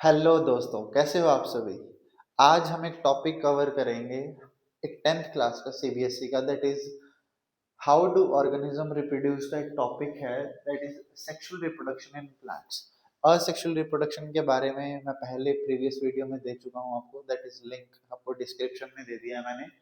Hello दोस्तों, कैसे हो आप सभी। आज हम एक टॉपिक कवर करेंगे, एक 10th क्लास का सीबीएसई का, that is how do organism reproduce का एक टॉपिक है, that is sexual reproduction in plants. Asexual reproduction के बारे में मैं पहले प्रीवियस वीडियो में दे चुका हूं आपको, दैट इज लिंक आपको डिस्क्रिप्शन में दे दिया है मैंने।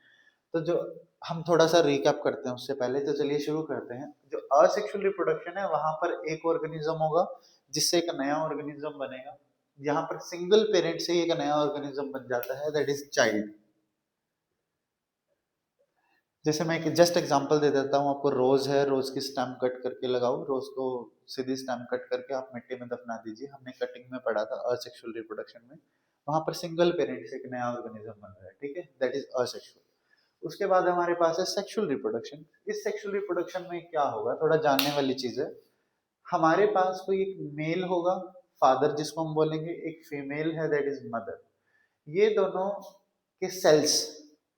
तो जो हम थोड़ा सा रिकैप करते हैं उससे पहले, तो चलिए शुरू करते हैं। जो असेक्सुअल रिप्रोडक्शन है वहां पर एक ऑर्गेनिज्म होगा जिससे एक नया ऑर्गेनिज्म बनेगा। यहाँ पर सिंगल पेरेंट से एक नया ऑर्गेनिज्म बन जाता है, दैट इज चाइल्ड। जैसे मैं एक जस्ट एग्जांपल दे देता हूँ आपको। रोज है, रोज की स्टेम कट करके लगाओ, रोज को सीधी स्टेम कट करके आप मिट्टी में दफना दीजिए। हमने कटिंग में पढ़ा था असेक्सुअल रिप्रोडक्शन में। वहां पर सिंगल पेरेंट से एक नया ऑर्गेनिज्म बन रहा है, ठीक है, दैट इज असेक्सुअल। उसके बाद हमारे पास है सेक्सुअल रिप्रोडक्शन। इस सेक्सुअल रिप्रोडक्शन में क्या होगा, थोड़ा जानने वाली चीज है। हमारे पास कोई एक मेल होगा, फादर जिसको हम बोलेंगे, एक फीमेल है, दैट इज मदर। ये दोनों के सेल्स,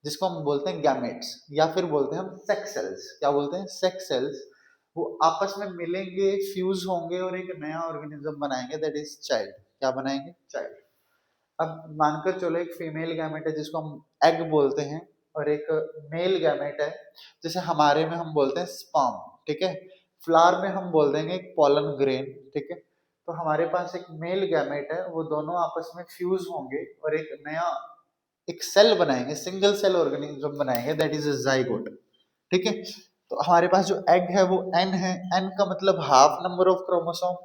जिसको हम बोलते हैं गैमेट्स, या फिर बोलते हैं हम सेक्स सेल्स। क्या बोलते हैं? Sex cells. वो आपस में मिलेंगे, फ्यूज होंगे और एक नया ऑर्गेनिज्म बनाएंगे, दैट इज चाइल्ड। क्या बनाएंगे? चाइल्ड। अब मानकर चलो एक फीमेल गैमेट है जिसको हम एग बोलते हैं, और एक मेल गैमेट है जैसे हमारे में हम बोलते हैं स्पर्म, ठीक है। फ्लावर में हम बोल देंगे एक पोलन ग्रेन, ठीक है। तो हमारे पास एक मेल गैमेट है, वो दोनों आपस में फ्यूज होंगे और एक नया एक सेल बनाएंगे, सिंगल सेल ऑर्गेनिज्म बनाएंगे, दैट इज जाइगोट, ठीक है। तो हमारे पास जो एग है वो एन है, एन का मतलब हाफ नंबर ऑफ क्रोमोसोम।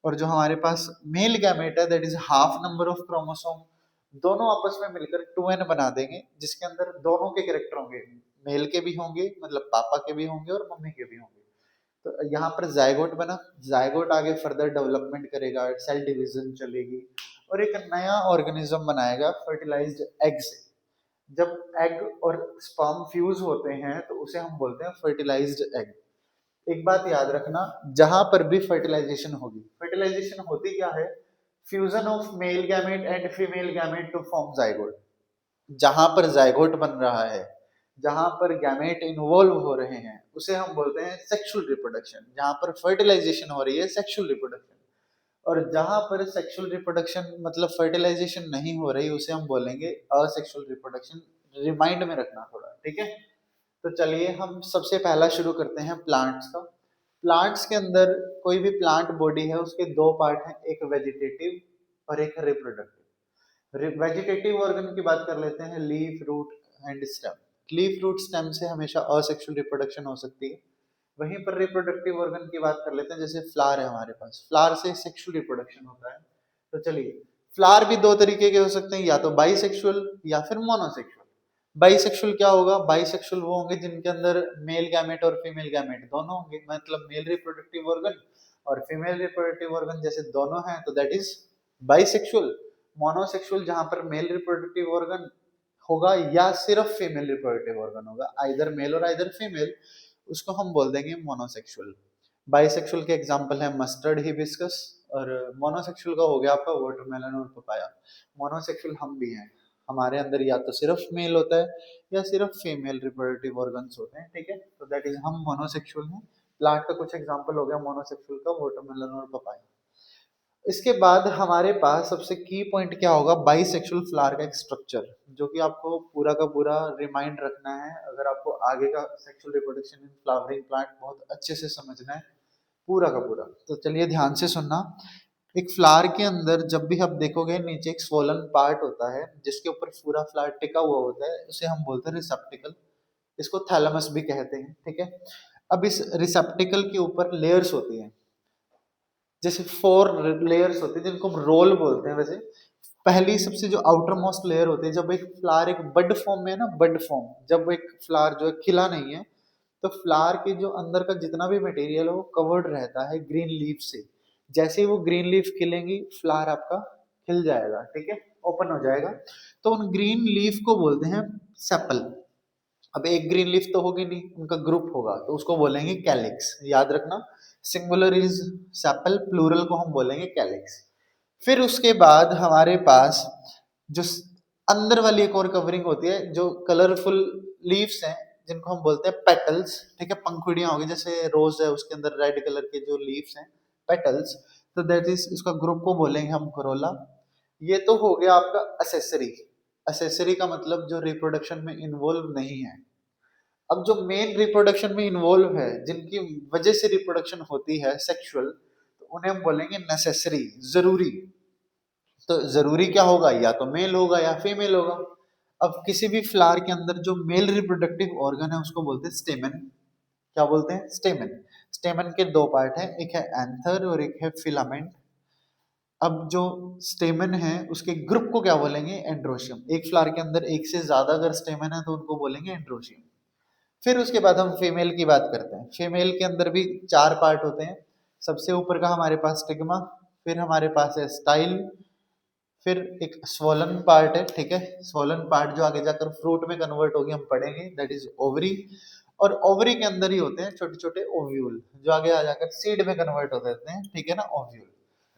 और जो हमारे पास मेल गैमेट है, that is half number of chromosome. दोनों आपस में मिलकर 2n बना देंगे, जिसके अंदर दोनों के कैरेक्टर होंगे। मेल के भी होंगे, मतलब पापा के भी होंगे और मम्मी के भी होंगे। तो यहाँ पर जायगोट बना। जायगोट आगे फर्दर डेवलपमेंट करेगा, सेल डिवीजन चलेगी और एक नया ऑर्गेनिज्म बनाएगा फर्टिलाइज्ड एग से। जब एग और स्पर्म फ्यूज होते हैं तो उसे हम बोलते हैं फर्टिलाइज्ड एग। एक बात याद रखना, जहां पर भी फर्टिलाइजेशन होगी, फर्टिलाइजेशन होती क्या है? Fusion of male gamete and female gamete to form zygote. जहां पर जाइगोट बन रहा है, जहां पर गैमेट इन्वॉल्व हो रहे हैं, उसे हम बोलते हैं सेक्सुअल रिप्रोडक्शन। जहां पर फर्टिलाइजेशन हो रही है, सेक्सुअल रिप्रोडक्शन। और जहां पर सेक्सुअल रिप्रोडक्शन मतलब फर्टिलाइजेशन नहीं हो रही, उसे हम बोलेंगे असेक्सुअल रिप्रोडक्शन। रिमाइंड में रखना थोड़ा, ठीक है। तो चलिए हम सबसे पहला शुरू करते हैं प्लांट्स का। प्लांट्स के अंदर कोई भी प्लांट बॉडी है उसके दो पार्ट हैं, एक वेजिटेटिव और एक रिप्रोडक्टिव। वेजिटेटिव ऑर्गन की बात कर लेते हैं, leaf, root and stem. Leaf, root, stem से हमेशा असेक्सुअल रिप्रोडक्शन हो सकती है। वहीं पर रिप्रोडक्टिव ऑर्गन की बात कर लेते हैं, जैसे फ्लावर है हमारे पास, फ्लावर से सेक्सुअल रिप्रोडक्शन होता है। तो चलिए, फ्लावर भी दो तरीके के हो सकते हैं, या तो बाइसेक्सुअल या फिर मोनोसेक्सुअल। बाइसेक्सुअल क्या होगा? बाइसेक्सुअल वो होंगे जिनके अंदर मेल गैमेट और फीमेल गैमेट दोनों होंगे, मतलब मेल रिप्रोडक्टिव ऑर्गन और फीमेल रिप्रोडक्टिव ऑर्गन जैसे दोनों हैं, तो दैट इज बाइसेक्सुअल। मोनोसेक्सुअल जहां पर मेल रिप्रोडक्टिव ऑर्गन होगा या सिर्फ फीमेल रिप्रोडक्टिव ऑर्गन होगा, आइदर मेल और आइदर फीमेल, उसको हम बोल देंगे मोनोसेक्सुअल। बाइसेक्सुअल के एग्जांपल है मस्टर्ड, हिबिस्कस। और मोनोसेक्सुअल का हो गया आपका वाटरमेलन और पपाया। मोनोसेक्सुअल हम भी हैं, हमारे अंदर या तो सिर्फ मेल होता है या सिर्फ फीमेल रिप्रोडक्टिव ऑर्गन्स होते हैं, ठीक है। तो दैट इज हम मोनोसेक्सुअल हैं। प्लांट का कुछ एग्जांपल हो गया मोनोसेक्सुअल का, वाटरमेलन और पपाया। इसके बाद हमारे पास सबसे की पॉइंट क्या होगा? बाइसेक्सुअल फ्लावर का एक स्ट्रक्चर, जो कि आपको पूरा का पूरा रिमाइंड रखना है अगर आपको आगे का sexual reproduction in flowering plant बहुत अच्छे से समझना है, पूरा का पूरा। तो चलिए ध्यान से सुनना। एक फ्लावर के अंदर जब भी आप देखोगे, नीचे एक स्वोलन पार्ट होता है जिसके ऊपर पूरा फ्लावर टिका हुआ होता है, उसे हम बोलते हैं रिसेप्टिकल। इसको थैलेमस भी कहते हैं, ठीक है। अब इस रिसेप्टिकल के ऊपर लेयर्स होती हैं, जैसे 4 लेयर्स होती है जिनको हम रोल बोलते हैं। वैसे पहली सबसे जो आउटर मोस्ट लेयर होती है, जब एक फ्लावर एक बड फॉर्म में है ना, बड फॉर्म, जब एक फ्लावर जो है खिला नहीं है, तो फ्लावर के जो अंदर का जितना भी मटेरियल है वो कवर्ड रहता है ग्रीन लीफ से। जैसे ही वो ग्रीन लीफ खिलेंगी, फ्लावर आपका खिल जाएगा, ठीक है, ओपन हो जाएगा। तो उन ग्रीन लीफ को बोलते हैं सेपल। अब एक ग्रीन लीफ तो होगी नहीं, उनका ग्रुप होगा, तो उसको बोलेंगे कैलिक्स। याद रखना, सिंगुलर इज सेपल, प्लूरल को हम बोलेंगे कैलिक्स। फिर उसके बाद हमारे पास जो अंदर वाली एक और कवरिंग होती है, जो कलरफुल लीव्स हैं जिनको हम बोलते हैं पेटल्स, ठीक है। पंखुड़ियां होगी, जैसे रोज है उसके अंदर रेड कलर के जो लीव्स हैं, पेटल्स। तो दैट इज, इसका ग्रुप को बोलेंगे हम कोरोला। ये तो हो गया आपका असेसरी। असेसरी का मतलब जो रिप्रोडक्शन में इन्वॉल्व नहीं है। अब जो मेन रिप्रोडक्शन में इन्वॉल्व है, जिनकी वजह से रिप्रोडक्शन होती है सेक्सुअल, तो उन्हें हम बोलेंगे नेसेसरी, जरूरी। तो जरूरी क्या होगा, या तो मेल होगा या फीमेल होगा। अब किसी भी फ्लावर के अंदर जो मेल रिप्रोडक्टिव ऑर्गन है उसको बोलते हैं स्टेमन। क्या बोलते हैं, स्टेमन। स्टेमन के दो पार्ट हैं, एक है एंथर और एक है फिलामेंट। अब जो स्टेमन है उसके ग्रुप को क्या बोलेंगे, एंड्रोशियम। एक फ्लावर के अंदर एक से ज्यादा अगर स्टेमन है तो उनको बोलेंगे एंड्रोशियम। फिर उसके बाद हम फीमेल की बात करते हैं। फीमेल के अंदर भी चार पार्ट होते हैं। सबसे ऊपर का हमारे पास स्टिग्मा, फिर हमारे पास है स्टाइल, फिर एक स्वोलन पार्ट है, ठीक है। स्वोलन पार्ट जो आगे जाकर फ्रूट में कन्वर्ट होगी, हम पढ़ेंगे, दैट इज ओवरी। और ओवरी के अंदर ही होते हैं छोटे छोटे ओव्यूल, जो आगे आ जाकर सीड में कन्वर्ट हो जाते हैं, ठीक है ना, ओव्यूल।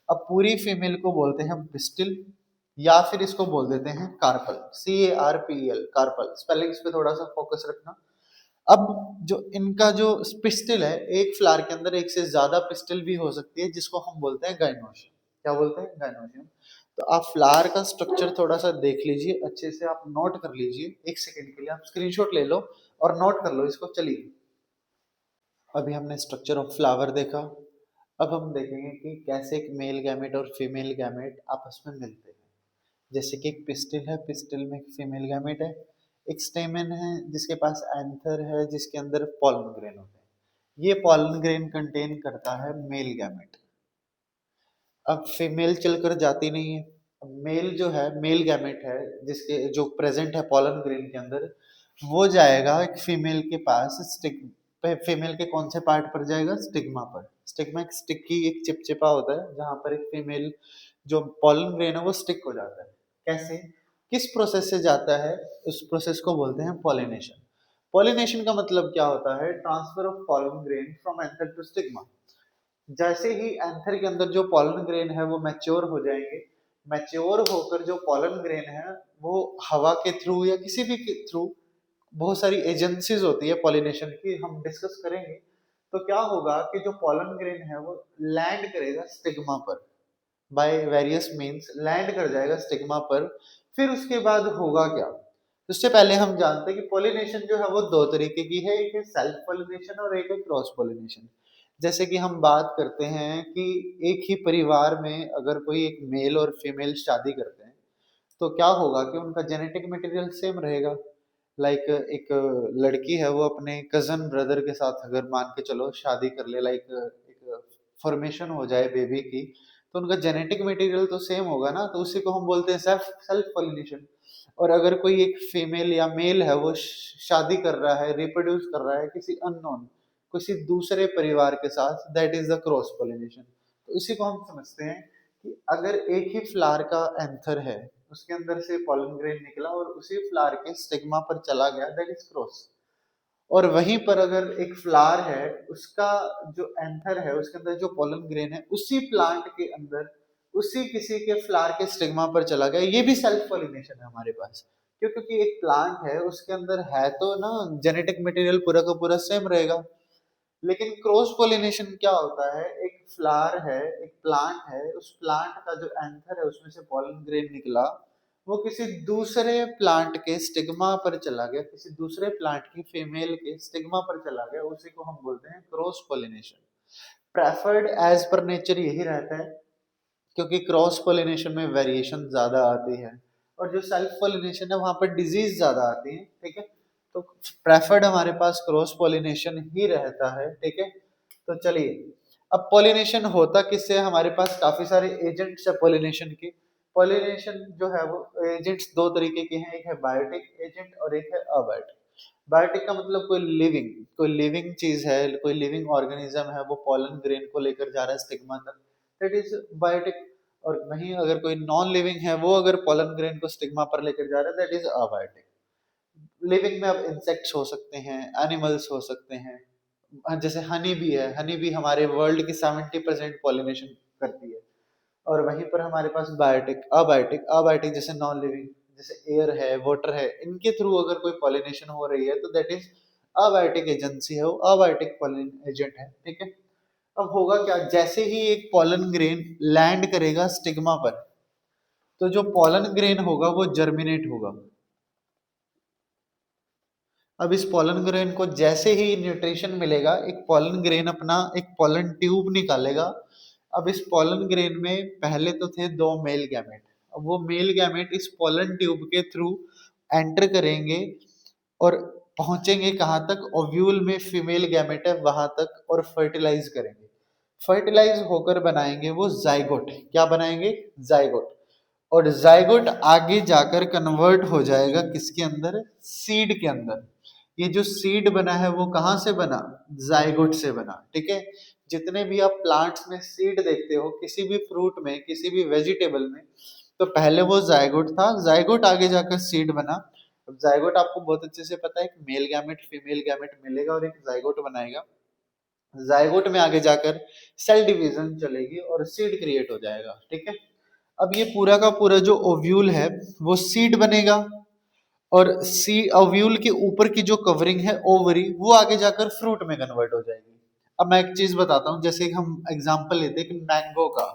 अब पूरी फीमेल को बोलते हैं हम पिस्टिल, या फिर इसको बोल देते हैं कार्पल, CARPEL, कार्पल। स्पेलिंग्स पे थोड़ा सा फोकस रखना। अब जो इनका जो पिस्टिल है, एक फ्लावर के अंदर एक से ज्यादा पिस्टिल भी हो सकती है, जिसको हम बोलते हैं गाइनोशियम। क्या बोलते हैं, गाइनोशियम। तो आप फ्लावर का स्ट्रक्चर थोड़ा सा देख लीजिए, अच्छे से आप नोट कर लीजिए, एक सेकंड के लिए आप स्क्रीनशॉट ले लो और नोट कर लो इसको। चलिए, अभी हमने स्ट्रक्चर ऑफ फ्लावर देखा। अब हम देखेंगे कि कैसे एक मेल गैमेट और फीमेल गैमेट आपस में मिलते हैं। जैसे कि एक पिस्टिल है, पिस्टिल में एक फीमेल गैमेट है। एक स्टेमन है जिसके पास एंथर है, जिसके अंदर पॉलन ग्रेन होते हैं। ये पॉलन ग्रेन कंटेन करता है मेल गैमेट। अब फीमेल चलकर जाती नहीं है। अब मेल जो है, मेल गैमेट है जिसके जो प्रेजेंट है पॉलन ग्रेन के अंदर, वो जाएगा एक फीमेल के पास स्टिक। फीमेल के कौन से पार्ट पर जाएगा, स्टिग्मा पर। स्टिग्मा एक स्टिक की एक चिपचिपा होता है, जहां पर एक फीमेल जो पॉलन ग्रेन है वो स्टिक हो जाता है। कैसे, किस प्रोसेस से जाता है, उस प्रोसेस को बोलते हैं पॉलिनेशन। पॉलिनेशन का मतलब क्या होता है, transfer of pollen grain from anther to stigma. जैसे ही एंथर के अंदर जो पॉलन ग्रेन है वो मैच्योर हो जाएंगे, मैच्योर होकर जो पॉलन ग्रेन है वो हवा के थ्रू या किसी भी के थ्रू, बहुत सारी एजेंसीज होती है पॉलिनेशन की, हम डिस्कस करेंगे। तो क्या होगा कि जो पॉलन ग्रेन है वो लैंड करेगा स्टिग्मा पर, बाय वेरियस मीन्स लैंड कर जाएगा स्टिग्मा पर। फिर उसके बाद होगा क्या, उससे पहले हम जानते हैं कि पॉलिनेशन जो है वो दो तरीके की है, एक है सेल्फ पॉलिनेशन और एक है क्रॉस पॉलिनेशन। जैसे कि हम बात करते हैं कि एक ही परिवार में अगर कोई एक मेल और फीमेल शादी करते हैं, तो क्या होगा कि उनका जेनेटिक मटेरियल सेम रहेगा। लाइक एक लड़की है वो अपने कजन ब्रदर के साथ अगर मान के चलो शादी कर ले, लाइक एक फॉर्मेशन हो जाए बेबी की, तो उनका जेनेटिक मटेरियल तो सेम होगा ना, तो उसी को हम बोलते हैं सेल्फ सेल्फ पॉलिनेशन। और अगर कोई एक फीमेल या मेल है वो शादी कर रहा है, रिप्रोड्यूस कर रहा है किसी अननोन, किसी दूसरे परिवार के साथ, that is the cross pollination. तो इसी को हम समझते हैं कि अगर एक ही फ्लावर का एंथर है, उसके अंदर से पॉलन ग्रेन निकला और उसी फ्लावर के स्टिग्मा पर चला गया, दैट इज क्रॉस। और वहीं पर अगर एक फ्लावर है, उसका जो एंथर है उसके अंदर जो पॉलन ग्रेन है उसी प्लांट के अंदर उसी किसी के फ्लावर के स्टिग्मा पर चला गया, ये भी सेल्फ पॉलिनेशन है हमारे पास। क्यों, क्योंकि एक प्लांट है उसके अंदर है तो ना जेनेटिक मटेरियल पूरा का पूरा सेम रहेगा। लेकिन क्रॉस पोलिनेशन क्या होता है, एक फ्लावर है, एक प्लांट है, उस प्लांट का जो एंथर है उसमें से पॉलन ग्रेन निकला, वो किसी दूसरे प्लांट के स्टिग्मा पर चला गया, किसी दूसरे प्लांट की फीमेल के स्टिग्मा पर चला गया, उसी को हम बोलते हैं cross pollination. Preferred as per nature यही रहता है, क्योंकि क्रॉस पोलिनेशन में वेरिएशन ज्यादा आती है, और जो सेल्फ पोलिनेशन है वहां पर डिजीज ज्यादा आती है, ठीक है। तो प्रेफर्ड हमारे पास क्रॉस पोलिनेशन ही रहता है, ठीक है। तो चलिए, अब पोलिनेशन होता किससे, हमारे पास काफी सारे एजेंट्स है पोलिनेशन के। पोलिनेशन जो है वो एजेंट्स दो तरीके के हैं, एक है बायोटिक एजेंट और एक है अबायोटिक। बायोटिक का मतलब कोई लिविंग चीज है, कोई लिविंग ऑर्गेनिज्म है, वो पॉलन ग्रेन को लेकर जा रहा है स्टिग्मा तक, दैट इज बायोटिक। और वहीं अगर कोई नॉन लिविंग है, वो अगर पॉलन ग्रेन को स्टिग्मा पर लेकर जा रहा है, दैट इज अबायोटिक। लिविंग में अब इंसेक्ट्स हो सकते हैं, एनिमल्स हो सकते हैं, जैसे हनी बी है, हनी बी हमारे वर्ल्ड की 70% पॉलिनेशन करती है। और वहीं पर हमारे पास बायोटिक अबायोटिक अबायोटिक जैसे नॉन लिविंग, जैसे एयर है, वाटर है, इनके थ्रू अगर कोई पॉलिनेशन हो रही है तो दैट इज अबायोटिक एजेंसी है, वो अबायोटिक पॉलिन एजेंट है, ठीक है। अब होगा क्या, जैसे ही एक पॉलन ग्रेन लैंड करेगा स्टिग्मा पर, तो जो पॉलन ग्रेन होगा वो जर्मिनेट होगा। अब इस पॉलन ग्रेन को जैसे ही न्यूट्रिशन मिलेगा, एक पॉलन ग्रेन अपना एक पॉलन ट्यूब निकालेगा। अब इस पॉलन ग्रेन में पहले तो थे दो मेल गैमेट, अब वो मेल गैमेट इस पॉलन ट्यूब के थ्रू एंटर करेंगे और पहुंचेंगे कहाँ तक, ओव्यूल में फीमेल गैमेट है वहां तक, और फर्टिलाइज करेंगे। फर्टिलाइज होकर बनाएंगे वो जाइगोट। क्या बनाएंगे? जाइगोट। और जाइगोट आगे जाकर कन्वर्ट हो जाएगा किसके अंदर? सीड के अंदर। ये जो सीड बना है वो कहाँ से बना? जाइगोट से बना। ठीक है, जितने भी आप प्लांट्स में सीड देखते हो, किसी भी फ्रूट में, किसी भी वेजिटेबल में, तो पहले वो जाइगोट था, जाइगोट आगे जाकर सीड बना। अब जाइगोट आपको बहुत अच्छे से पता है, एक मेल गैमेट फीमेल गैमेट मिलेगा और एक जाइगोट बनाएगा। जाइगोट में आगे जाकर सेल डिवीजन चलेगी और सीड क्रिएट हो जाएगा। ठीक है, अब ये पूरा का पूरा जो ओव्यूल है वो सीड बनेगा, और सी ओव्यूल के ऊपर की जो कवरिंग है ओवरी, वो आगे जाकर फ्रूट में कन्वर्ट हो जाएगी। अब मैं एक चीज बताता हूँ, जैसे हम एग्जांपल लेते हैं कि मैंगो का,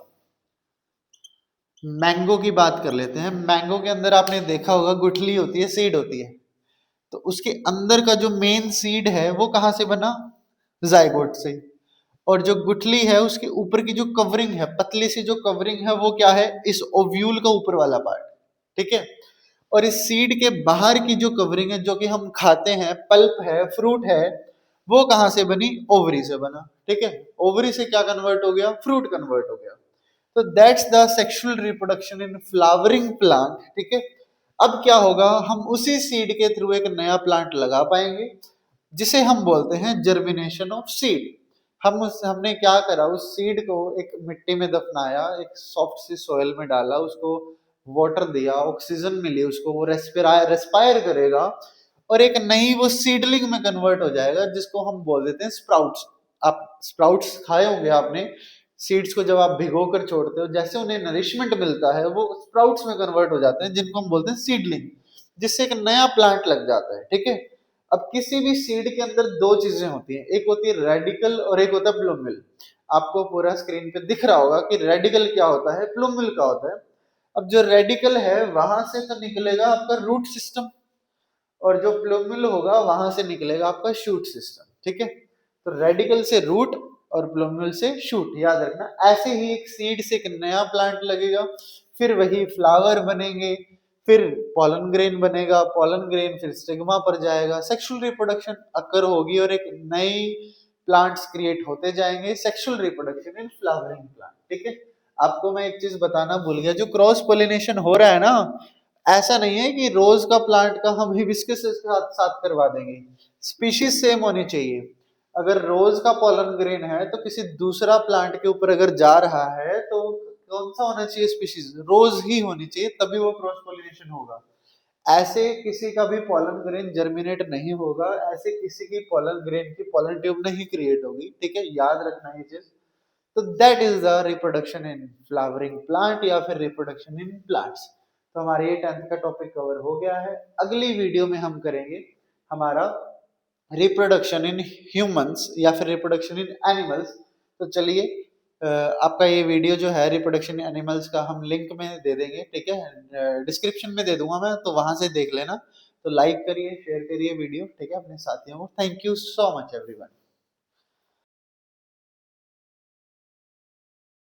मैंगो की बात कर लेते हैं। मैंगो के अंदर आपने देखा होगा गुठली होती है, सीड होती है। तो उसके अंदर का जो मेन सीड है वो कहाँ से बना? जाइगोट से। और जो गुठली है उसके ऊपर की जो कवरिंग है, पतली सी जो कवरिंग है, वो क्या है? इस ओव्यूल का ऊपर वाला पार्ट। ठीक है, और इस सीड के बाहर की जो कवरिंग है जो कि हम खाते हैं, पल्प है, फ्रूट है, वो कहां से बनी? ओवरी से बना। ठीक है, ओवरी से क्या कन्वर्ट हो गया? फ्रूट कन्वर्ट हो गया। तो that's the sexual reproduction in flowering plant. ठीक है, अब क्या होगा? हम उसी सीड के थ्रू एक नया प्लांट लगा पाएंगे, जिसे हम बोलते हैं जर्मिनेशन ऑफ सीड। हमने क्या करा? उस सीड को एक मिट्टी में दफनाया, एक सॉफ्ट सी सॉइल में डाला, उसको वाटर दिया, ऑक्सीजन मिली उसको, वो रेस्पायर करेगा और एक नई वो सीडलिंग में कन्वर्ट हो जाएगा, जिसको हम बोल देते हैं स्प्राउट्स। आप स्प्राउट्स खाए होंगे आपने, सीड्स को जब आप भिगो कर छोड़ते हो, जैसे उन्हें नरिशमेंट मिलता है वो स्प्राउट्स में कन्वर्ट हो जाते हैं, जिनको हम बोलते हैं सीडलिंग, जिससे एक नया प्लांट लग जाता है। ठीक है, अब किसी भी सीड के अंदर दो चीजें होती हैं, एक होती है रेडिकल और एक होता है प्लूमिल। आपको पूरा स्क्रीन पे दिख रहा होगा कि रेडिकल क्या होता है, प्लूमिल क्या होता है। अब जो रेडिकल है वहां से तो निकलेगा आपका रूट सिस्टम, और जो प्लूमिल होगा वहां से निकलेगा आपका शूट सिस्टम। ठीक है, तो रेडिकल से रूट और प्लूमिल से शूट, याद रखना। ऐसे ही एक सीड से एक नया प्लांट लगेगा, फिर वही फ्लावर बनेंगे, फिर पॉलन ग्रेन बनेगा, पॉलन ग्रेन फिर स्टिग्मा पर जाएगा, सेक्सुअल रिप्रोडक्शन अकर होगी और एक नई प्लांट्स क्रिएट होते जाएंगे। Sexual reproduction in flowering plant. ठीक है, आपको मैं एक चीज बताना भूल गया, जो क्रॉस पोलिनेशन हो रहा है ना, ऐसा नहीं है कि रोज का प्लांट का हम हिबिस्कस के साथ करवा देंगे। स्पीशीज सेम होनी चाहिए। अगर रोज का पॉलन ग्रेन है तो किसी दूसरा प्लांट के ऊपर अगर जा रहा है तो कौन सा होना चाहिए? स्पीशीज रोज ही होनी चाहिए, तभी वो क्रॉस पोलिनेशन होगा। ऐसे किसी का भी पॉलन ग्रेन जर्मिनेट नहीं होगा, ऐसे किसी की पॉलन ग्रेन की पॉलन ट्यूब नहीं क्रिएट होगी। ठीक है, याद रखना ये चीज। तो that is the reproduction in flowering plant या फिर रिप्रोडक्शन इन प्लांट्स। तो हमारे ये 10th का टॉपिक कवर हो गया है। अगली वीडियो में हम करेंगे हमारा रिप्रोडक्शन इन ह्यूमंस या फिर रिप्रोडक्शन इन एनिमल्स। तो चलिए, आपका ये वीडियो जो है रिप्रोडक्शन इन एनिमल्स का हम लिंक में दे देंगे। ठीक है, डिस्क्रिप्शन में दे दूंगा मैं, तो वहां से देख लेना। तो लाइक करिए, शेयर करिए वीडियो। ठीक है, अपने साथियों को। Thank you so much everyone.